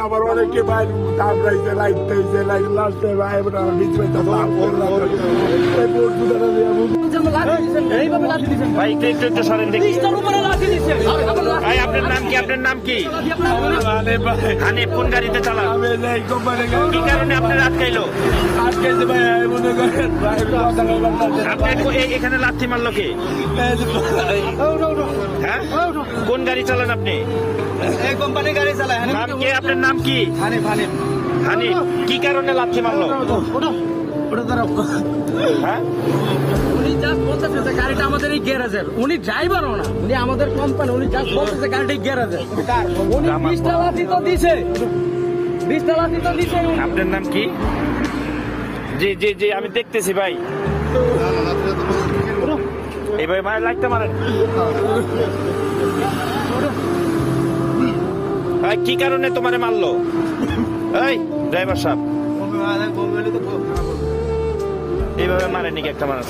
আমার অনেকে ভাই কামড়াইছে লাইটছে লাইট লাস্টে ভাই আপনার নাম কি? আপনার নাম কি? হানিফ। কোন গাড়িতে চালান? কি কারণে আপনার আটকাইলো? এখানে লাথি মারলো কে? হ্যাঁ, কোন গাড়ি চালান আপনি? কোম্পানি গাড়ি চালায়। নাম কে? আপনার নাম কি? হানিফ। হানিফ। হানিফ। কি কারণে লাথি মারলো? হ্যাঁ, উনি জাস্ট বলতেছে যে গাড়িটা আমাদের এই গ্যারেজের। উনি ড্রাইভারও না, উনি আমাদের কোম্পানি। উনি জাস্ট বলতেছে গাড়িটা গ্যারেজের। উনি 20টা লাথি তো দিছে, 20টা লাথি তো দিছে। আপনার নাম কি? জি জি জি, আমি দেখতেছি ভাই। এইভাবে ভাই লাইটটা মারেন। ভাই কি কারণে তোমারে মারলো? এই ড্রাইভার সাহেব, এইভাবে মারেনি কি একটা মানুষ?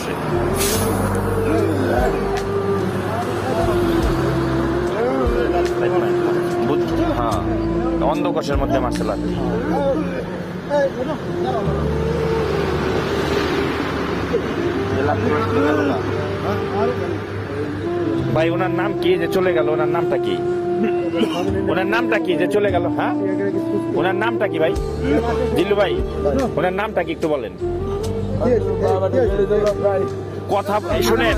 হ্যাঁ, অন্ধকোষের মধ্যে মারছে লাগে। ভাই ওনার নাম কি যে চলে গেল? ওনার নামটা কি? ওনার নামটা কি যে চলে গেল? হ্যাঁ, ওনার নামটা কি ভাই? জিল্লু ভাই, ওনার নামটা কি একটু বলেন? কথা শুনেন,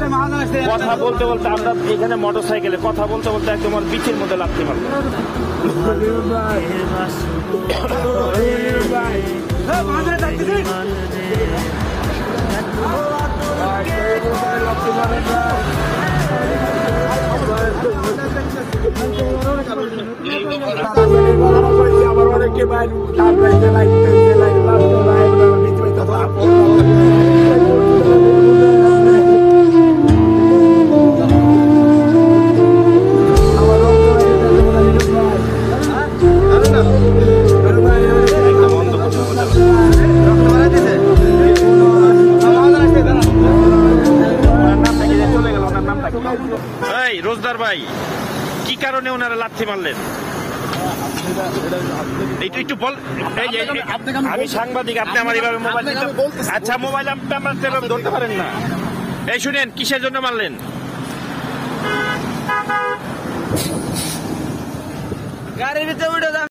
কথা বলতে বলতে আমরা এখানে মোটর সাইকেলে কথা বলতে বলতে একদম আমার বিচের মধ্যে লাথি মারলো। আমার অনেকে ভাই কামড়াইছে লাইটছে লাইট লাস্টে ভাই রোজদার ভাই, কি কারণে ওনারা লাথি মারলেন? একটু বল। আমি সাংবাদিক, আপনি আমার এইভাবে মোবাইল, আচ্ছা মোবাইল আপনি ধরতে পারেন না। এই শুনেন, কিসের জন্য মারলেন? গাড়ির ভিতরে উঠে